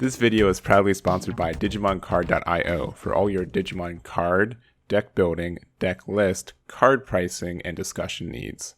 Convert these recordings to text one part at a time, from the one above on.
This video is proudly sponsored by DigimonCard.io for all your Digimon card, deck building, deck list, card pricing, and discussion needs.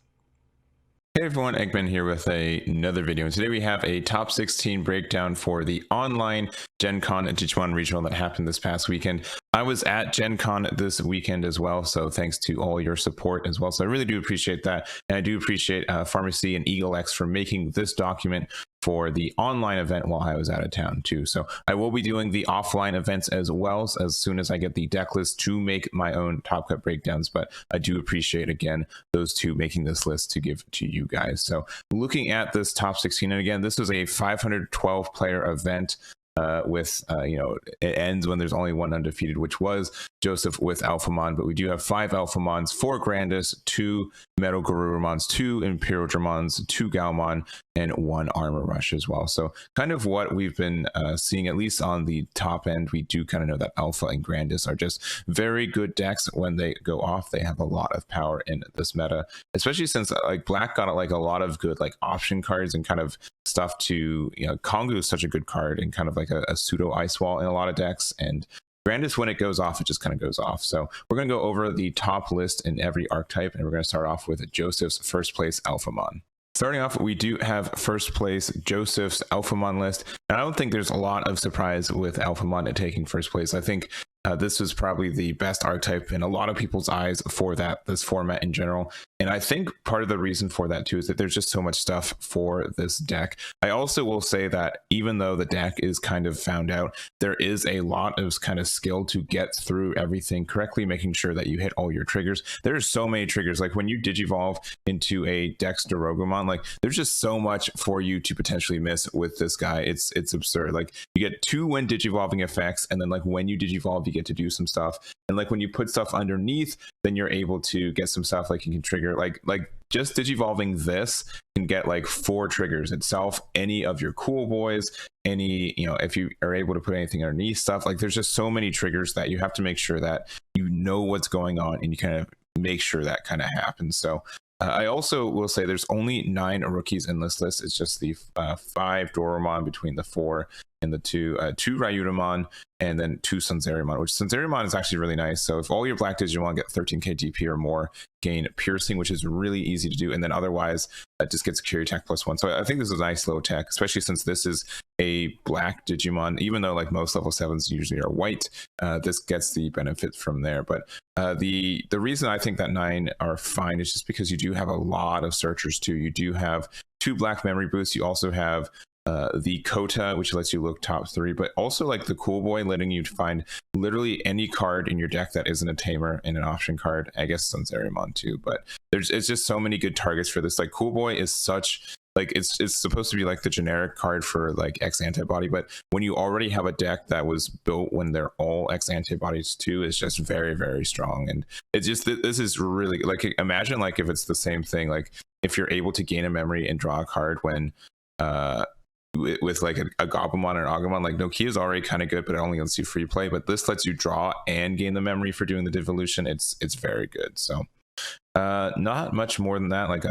Hey everyone, Eggman here with another video, and today we have a top 16 breakdown for the online Gen Con Digimon Regional that happened this past weekend. I was at Gen Con this weekend as well, so thanks to all your support as well. So I really do appreciate that, and I do appreciate Pharmacy and EagleX for making this document for the online event while I was out of town too. So I will be doing the offline events as well as soon as I get the deck list to make my own top cut breakdowns, but I do appreciate again those two making this list to give to you guys. So looking at this top 16, and again, this was a 512 player event. It ends when there's only one undefeated, which was Joseph with Alphamon, but we do have 5 Alphamons, 4 Grandis, 2 Metal Garurumons, 2 Imperial Dramons, 2 Gaiomon, and 1 Armor Rush as well. So kind of what we've been seeing, at least on the top end, we do kind of know that Alpha and Grandis are just very good decks. When they go off, they have a lot of power in this meta, especially since like Black got like a lot of good like option cards and kind of stuff to, you know, Kongu is such a good card and kind of like a pseudo ice wall in a lot of decks, and Grandis, when it goes off, it just kind of goes off. So we're going to go over the top list in every archetype, and we're going to start off with Joseph's first place Alphamon. Starting off, we do have first place Joseph's Alphamon list, and I don't think there's a lot of surprise with Alphamon taking first place. I think this was probably the best archetype in a lot of people's eyes for this format in general. And I think part of the reason for that too is that there's just so much stuff for this deck. I also will say that even though the deck is kind of found out, there is a lot of kind of skill to get through everything correctly, making sure that you hit all your triggers. There's so many triggers. Like when you digivolve into a Dexter Rogomon, like there's just so much for you to potentially miss with this guy. It's absurd. Like you get 2 when digivolving effects, and then like when you digivolve, you get to do some stuff. And like when you put stuff underneath, then you're able to get some stuff like you can trigger like just digivolving this can get like 4 triggers itself, any of your cool boys, any, you know, if you are able to put anything underneath stuff. Like there's just so many triggers that you have to make sure that you know what's going on and you kind of make sure that kind of happens. So I also will say there's only 9 rookies in this list. It's just the 5 Doromon between the 4 and the 2 Ryudomon, and then 2 Sanzeriumon, which Sanzeriumon is actually really nice. So if all your black Digimon get 13k DP or more, gain piercing, which is really easy to do, and then otherwise it just gets security attack +1. So I think this is a nice low tech, especially since this is a black Digimon. Even though like most level 7s usually are white, this gets the benefit from there. But the reason I think that 9 are fine is just because you do have a lot of searchers too. You do have 2 black memory boosts. You also have the Kota, which lets you look top 3, but also like the Cool Boy, letting you find literally any card in your deck that isn't a tamer and an option card. I guess Sanzeriumon too, but it's just so many good targets for this. Like Cool Boy is such like it's supposed to be like the generic card for like X antibody, but when you already have a deck that was built when they're all X antibodies too, it's just very, very strong. And it's just, this is really like, imagine like if it's the same thing, like if you're able to gain a memory and draw a card when with like a Gabumon or an Agumon. Like Nokia is already kind of good, but it only lets you free play, but this lets you draw and gain the memory for doing the devolution. It's very good. So not much more than that. Like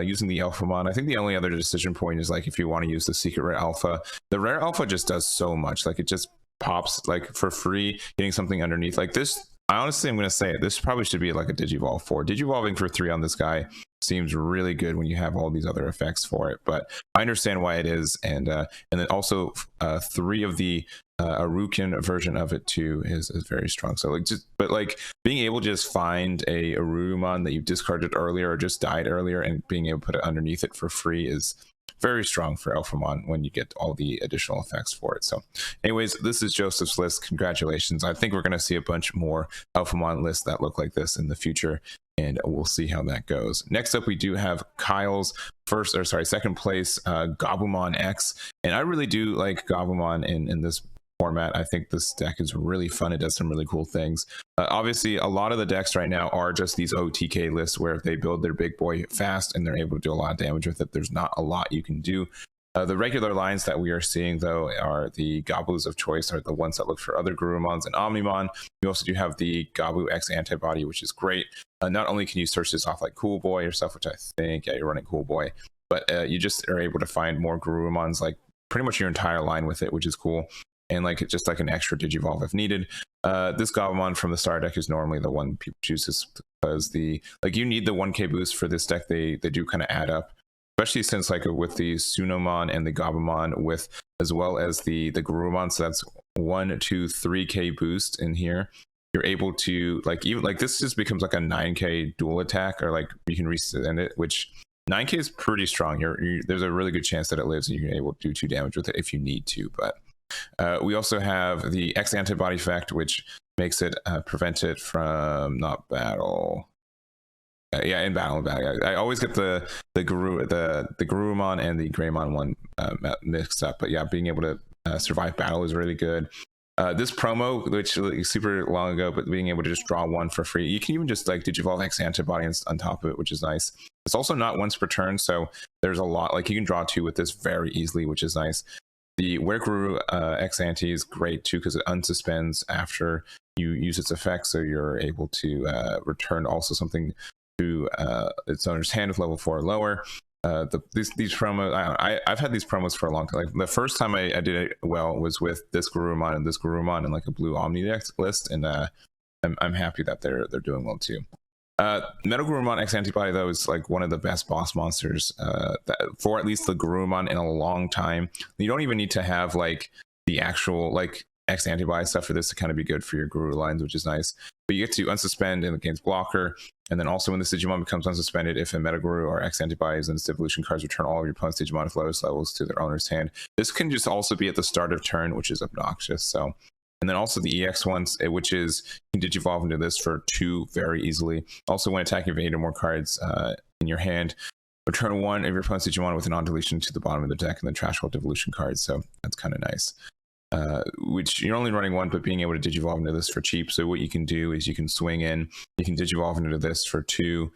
using the Alphamon, I think the only other decision point is like if you want to use the secret rare alpha. The rare alpha just does so much. Like it just pops like for free, getting something underneath like this. Honestly, I'm going to say it, this probably should be like a Digivolve 4. Digivolving for 3 on this guy seems really good when you have all these other effects for it, but I understand why it is. And then also 3 of the Arukin version of it too is very strong. So like but like being able to just find a Arumon that you discarded earlier or just died earlier and being able to put it underneath it for free is very strong for Alphamon when you get all the additional effects for it. So anyways, this is Joseph's list. Congratulations. I think we're going to see a bunch more Alphamon lists that look like this in the future, and we'll see how that goes. Next up, we do have Kyle's second place Gabumon X, and I really do like Gabumon in this format. I think this deck is really fun. It does some really cool things. Obviously, a lot of the decks right now are just these OTK lists where if they build their big boy fast and they're able to do a lot of damage with it, there's not a lot you can do. The regular lines that we are seeing, though, are the Gabus of choice, are the ones that look for other Gurumons and Omnimon. We also do have the Gabu X antibody, which is great. Not only can you search this off like Cool Boy or stuff, which I think, yeah, you're running Cool Boy, but you just are able to find more Gurumons like pretty much your entire line with it, which is cool. And like just like an extra Digivolve if needed. This Gaiomon from the star deck is normally the one people choose because you need the 1k boost for this deck. They do kind of add up, especially since like with the Sunomon and the Gabumon with as well as the Garurumon. So that's 1, 2, 3k boost in here. You're able to like even like this just becomes like a 9k dual attack, or like you can resend it, which 9k is pretty strong. There's a really good chance that it lives and you're able to do 2 damage with it if you need to. But we also have the X antibody effect, which makes it prevent it from not battle. In battle. I always get the Garurumon and the Greymon one mixed up. But yeah, being able to survive battle is really good. This promo, which is super long ago, but being able to just draw 1 for free. You can even just like Digivolve X antibody on top of it, which is nice. It's also not once per turn, so there's a lot. Like you can draw 2 with this very easily, which is nice. The Garuru X Anti is great too because it unsuspends after you use its effect, so you're able to return also something to its owner's hand with level 4 or lower. These promos, I've had these promos for a long time. Like the first time I did it well was with this Garurumon and this Garurumon and like a blue Omni deck list, and I'm happy that they're doing well too. Metal Garurumon X Antibody though is like one of the best boss monsters for at least the Garurumon in a long time. You don't even need to have like the actual like X Antibody stuff for this to kind of be good for your Garuru lines, which is nice. But you get to unsuspend and against blocker, and then also when this Digimon becomes unsuspended, if a Metaguru or X Antibodies and its evolution cards return all of your opponent's Digimon with lowest levels to their owner's hand. This can just also be at the start of turn, which is obnoxious. So. And then also the EX ones, which is you can Digivolve into this for 2 very easily. Also, when attacking, evade more cards in your hand, return 1 of your opponent's Digimon with an on-deletion to the bottom of the deck and then trash all devolution cards. So that's kind of nice. Which you're only running 1, but being able to Digivolve into this for cheap. So what you can do is you can swing in, you can Digivolve into this for 2.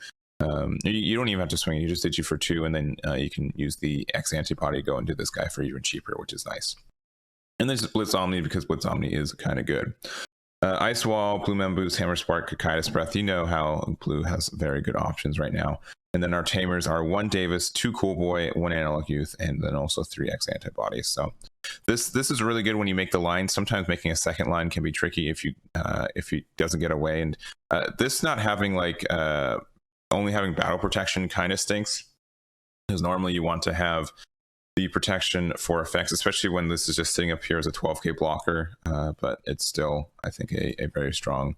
You don't even have to swing, you just Digi for 2, and then you can use the X Antibody to go into this guy for even cheaper, which is nice. And there's Blitz Omni because Blitz Omni is kind of good. Ice Wall, Blue Man Boost, Hammer Spark, Kakaitis Breath. You know how Blue has very good options right now. And then our Tamers are 1 Davis, 2 Cool Boy, 1 Analog Youth, and then also 3 X Antibodies. So this is really good when you make the line. Sometimes making a second line can be tricky if he doesn't get away. And this not having like only having battle protection kind of stinks, because normally you want to have the protection for effects, especially when this is just sitting up here as a 12k blocker, but it's still, I think, a very strong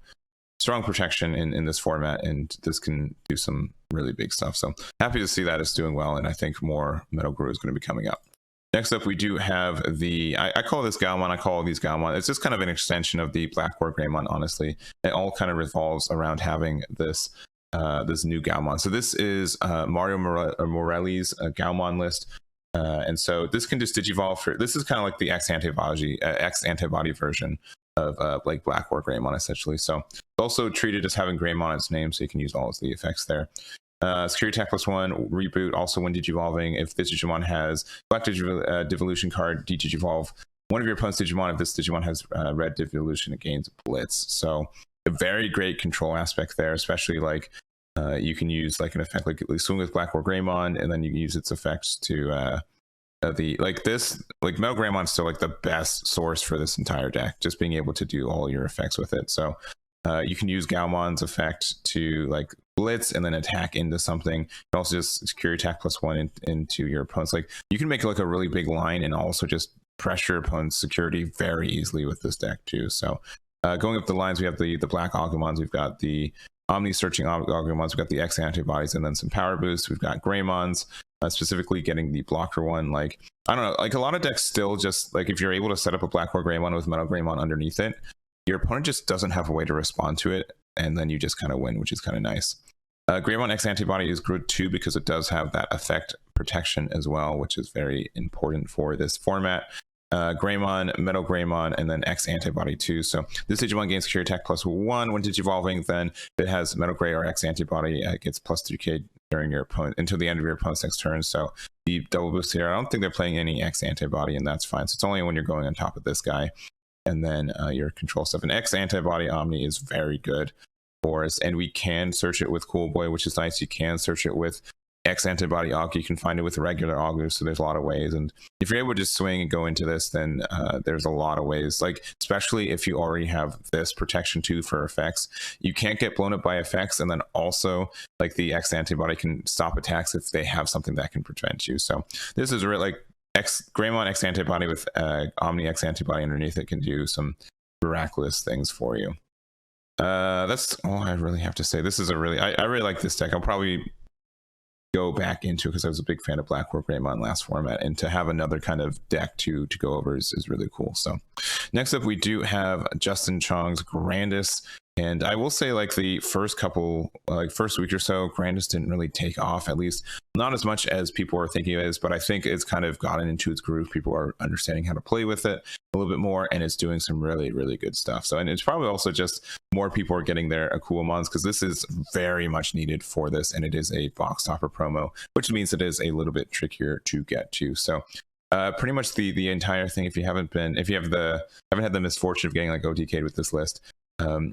protection in this format, and this can do some really big stuff. So happy to see that it's doing well, and I think more Metal Guru is going to be coming up. Next up, we do have the, I call this Gaiomon, I call these Gaiomon. It's just kind of an extension of the Black War Greymon, honestly. It all kind of revolves around having this new Gaiomon. So this is Mario Morelli's Gaiomon list. And so this can just Digivolve for, this is kind of like the X antibody version of like Black War Greymon essentially. So it's also treated as having Greymon in its name, so you can use all of the effects there. Security Attack +1 reboot, also when Digivolving, if this Digimon has Black Devolution card, Digivolve one of your opponent's Digimon. If this Digimon has red Devolution, it gains Blitz. So a very great control aspect there, especially like you can use like an effect like swing with Black War Greymon, and then you can use its effects to Metal Greymon's still like the best source for this entire deck, just being able to do all your effects with it. So you can use Gaiamon's effect to like blitz and then attack into something. You can also just security attack +1 into your opponent's. Like you can make like a really big line and also just pressure opponent's security very easily with this deck too. So going up the lines, we have the Black Agumons, we've got the Omni Searching Agumons, we've got the X Antibodies, and then some power boosts. We've got Greymons, specifically getting the blocker one. Like, I don't know, like a lot of decks still just, like if you're able to set up a Black War Greymon with Metal Greymon underneath it, your opponent just doesn't have a way to respond to it, and then you just kind of win, which is kind of nice. Greymon X Antibody is good too because it does have that effect protection as well, which is very important for this format. Greymon, Metal Greymon, and then X Antibody too. So this Digimon gains security attack +1 when Digivolving. Then if it has Metal Grey or X Antibody, it gets +3k during your opponent until the end of your opponent's next turn. So the double boost here, I don't think they're playing any X Antibody, and that's fine. So it's only when you're going on top of this guy. And then your control stuff. An X Antibody Omni is very good for us, and we can search it with Cool Boy, which is nice. You can search it with X antibody aug, you can find it with regular augers, so there's a lot of ways. And if you're able to just swing and go into this, then there's a lot of ways, like especially if you already have this protection too for effects. You can't get blown up by effects, and then also like the X antibody can stop attacks if they have something that can prevent you. So this is really like Gaiomon X antibody with Omni X antibody underneath it can do some miraculous things for you. That's all I really have to say. This is a really, I really like this deck. I'll probably go back into it because I was a big fan of Black War Gaiomon last format, and to have another kind of deck to go over is really cool. So next up we do have Justin Chong's Grandis. And I will say, like, the first couple, like first week or so, Grandis didn't really take off, at least not as much as people are thinking it is, but I think it's kind of gotten into its groove. People are understanding how to play with it a little bit more, and it's doing some really, really good stuff. So, and it's probably also just more people are getting their Akuamons, because this is very much needed for this, and it is a box topper promo, which means it is a little bit trickier to get to. So pretty much the entire thing, if you haven't had the misfortune of getting like OTK'd with this list,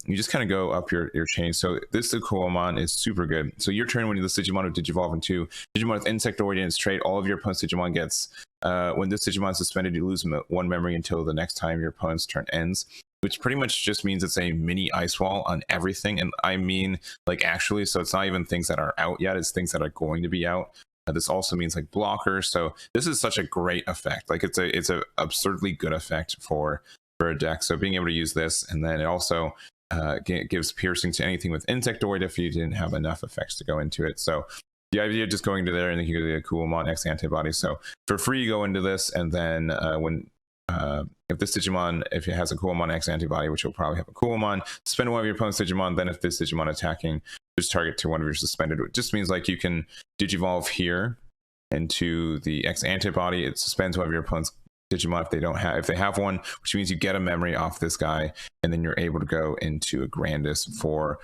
you just kind of go up your chain. So this Akuamon is super good. So your turn, when this Digimon would Digivolve into Digimon with Insectoid in its trait, all of your opponent's Digimon gets, when this Digimon is suspended, you lose one memory until the next time your opponent's turn ends, which pretty much just means it's a mini ice wall on everything. And I mean, like, actually, so it's not even things that are out yet, it's things that are going to be out. This also means like blockers. So this is such a great effect. Like, it's a absurdly good effect for a deck. So being able to use this, and then it also gives piercing to anything with Insectoid if you didn't have enough effects to go into it. So the idea of just going to there, and then you get a Akuamon X antibody. So for free, you go into this, and then if this Digimon, if it has a Akuamon X antibody, which will probably have a Akuamon, spend one of your opponent's Digimon. Then if this Digimon attacking, just target to one of your suspended. It just means like you can Digivolve here into the X antibody. It suspends one of your opponent's Digimon if they have one, which means you get a memory off this guy, and then you're able to go into a Grandis for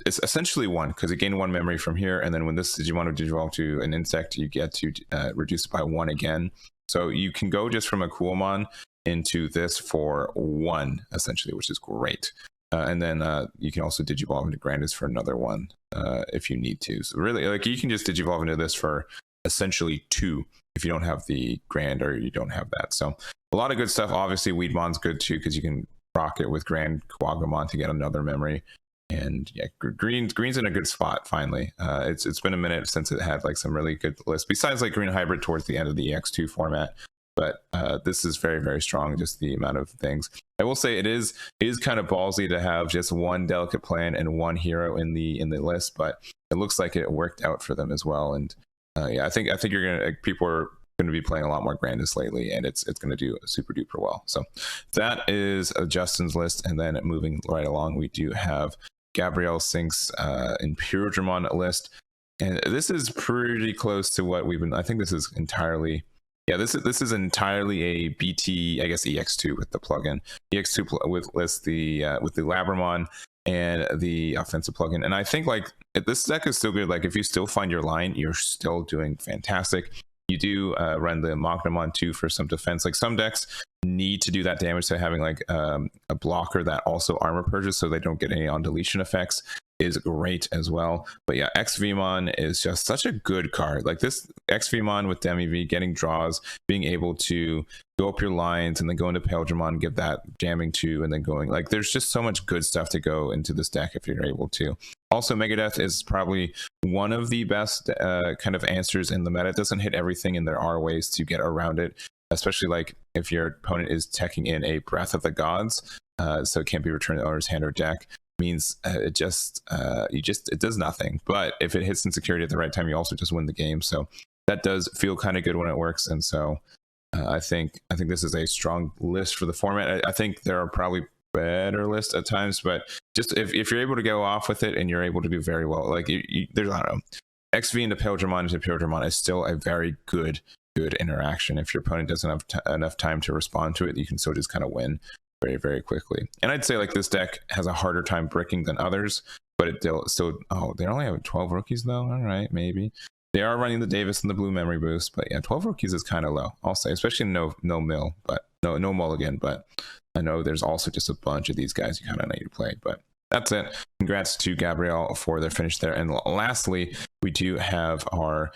it's essentially one, because you gain one memory from here, and then when this Digimon would Digivolve to an insect, you get to reduce it by one again. So you can go just from a Akuamon into this for one, essentially, which is great. And then you can also Digivolve into Grandis for another one if you need to. So really, like, you can just Digivolve into this for essentially two if you don't have the Grand, or you don't have that. So a lot of good stuff. Obviously Weedmon's good too, because you can rock it with Grand Quagamon to get another memory. And yeah, green's in a good spot finally. It's been a minute since it had like some really good lists, besides like Green Hybrid towards the end of the EX2 format. But this is very, very strong, just the amount of things. I will say it is kind of ballsy to have just one delicate plan and one hero in the list, but it looks like it worked out for them as well. And yeah, I think people are gonna be playing a lot more Grandis lately, and it's gonna do super duper well. So that is Justin's list, and then moving right along, we do have Gabriele Sink's Imperial list, and this is pretty close to what we've been. I think this is entirely. Yeah, this is entirely a BT, I guess, EX2 with the plugin. EX2 with the Labramon and the offensive plugin. And I think like this deck is still good. Like if you still find your line, you're still doing fantastic. You do run the Magnamon too for some defense. Like some decks need to do that damage to having like a blocker that also armor purges, so they don't get any on deletion effects, is great as well. But yeah, XVmon is just such a good card. Like this XVmon with Demi-V, getting draws, being able to go up your lines and then go into Paildramon, give that jamming too, and then going, like, there's just so much good stuff to go into this deck if you're able to. Also, Megadeth is probably one of the best kind of answers in the meta. It doesn't hit everything, and there are ways to get around it, especially like if your opponent is teching in a Breath of the Gods, so it can't be returned to owner's hand or deck. Means it does nothing. But if it hits insecurity at the right time, you also just win the game. So that does feel kind of good when it works. And so I think this is a strong list for the format. I think there are probably better lists at times, but just if you're able to go off with it and you're able to do very well, like there's, I don't know, XV into Paildramon is still a very good interaction. If your opponent doesn't have enough time to respond to it, you can still just kind of win very, very quickly. And I'd say like this deck has a harder time bricking than others, but it still they only have 12 rookies though. All right, maybe they are running the Davis and the blue memory boost, but yeah, 12 rookies is kind of low, I'll say, especially no mill, but no mulligan. But I know there's also just a bunch of these guys you kind of need to play. But that's it. Congrats to Gabriele for their finish there. And lastly, we do have our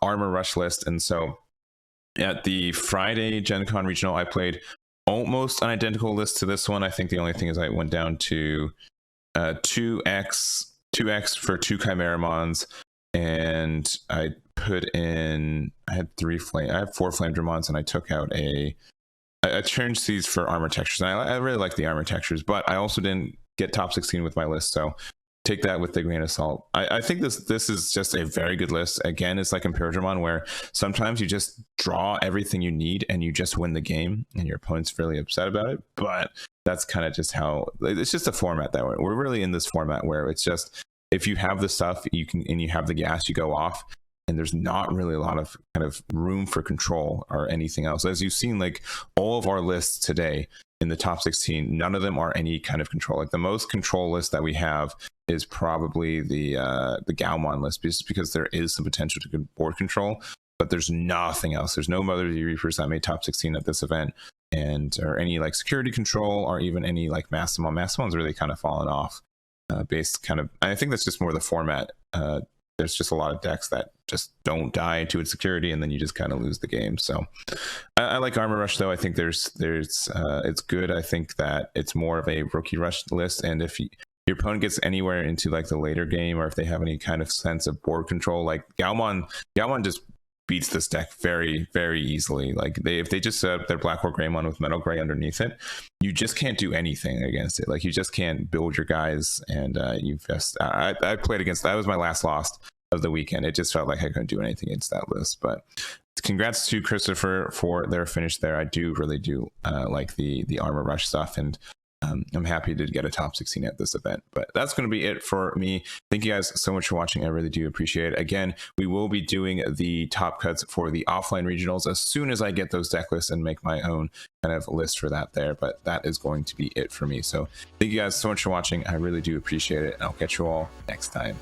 armor rush list. And so at the Friday Gen Con regional, I played almost an identical list to this one. I think the only thing is I went down to 2x for 2 Chimeramons, and I put in, I had 4 Flame Dramons, and I took out I changed these for armor textures. And I really like the armor textures, but I also didn't get top 16 with my list, so take that with a grain of salt. I think this is just a very good list. Again, it's like Imperial Digimon, where sometimes you just draw everything you need and you just win the game, and your opponent's really upset about it. But that's kind of just how it's just a format that we're really in this format where it's just, if you have the stuff you can and you have the gas, you go off, and there's not really a lot of kind of room for control or anything else. As you've seen, like all of our lists today in the top 16, none of them are any kind of control. Like the most control list that we have is probably the Gaiomon list, just because there is some potential to board control, but there's nothing else. There's no Mother D Reapers that made top 16 at this event, or any like security control, or even any like Massamon. Massamon's really kind of fallen off, based kind of, I think that's just more the format. There's just a lot of decks that just don't die to its security, and then you just kind of lose the game. So I like Armor Rush, though. I think there's it's good. I think that it's more of a rookie rush list, and if your opponent gets anywhere into like the later game, or if they have any kind of sense of board control, like Gaiomon just beats this deck very, very easily. Like if they just set up their Black Hole Greymon with Metal Gray underneath it, you just can't do anything against it. Like you just can't build your guys, and you've just I played against that. Was my last loss of the weekend. It just felt like I couldn't do anything against that list. But congrats to Christopher for their finish there. I really do like the Armor Rush stuff, and I'm happy to get a top 16 at this event. But that's going to be it for me. Thank you guys so much for watching. I really do appreciate it. Again, we will be doing the top cuts for the offline regionals as soon as I get those deck lists and make my own kind of list for that there. But that is going to be it for me. So thank you guys so much for watching. I really do appreciate it, and I'll catch you all next time.